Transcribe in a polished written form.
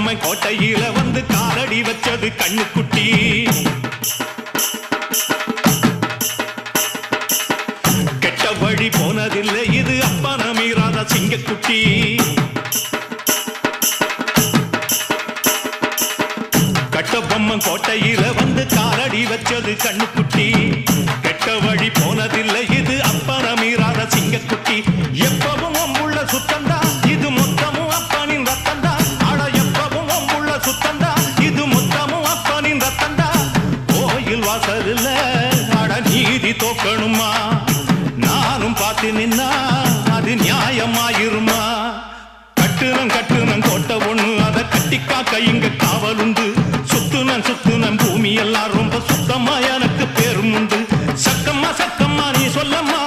பொம்மை கோட்டையில வந்து காலடி வச்சது கண்ணுக்குட்டி. கெட்ட வழி போனதில்லை இது அப்பன மீறாத சிங்கக்குட்டி. கட்ட பொம்மை கோட்டையில வந்து காலடி வச்சது கண்ணுக்குட்டி. கெட்ட வழி போனதில்லை இது அப்பன மீறாத சிங்கக்குட்டி. எப்பவும் உள்ள சுத்தந்தா இது மொத்தமும் அப்பனின் ரத்தந்தா. ஆட எப்பவும் உள்ள சுத்தந்தா இது மொத்தமும் அப்பனின் ரத்தந்தா. கோயில் வாசல்ல ஆட நீதி தோக்கணுமா? நானும் பார்த்து நின்னா அது நியாயமாயிருமா? கட்டுனம் கோட்டை ஒண்ணு அதை கட்டி காக்க இங்க காவல் உண்டு. சுத்துனம் பூமி எல்லாம் ரொம்ப சுத்தமா எனக்கு பேரும் உண்டு. சக்கம்மா நீ சொல்லம்மா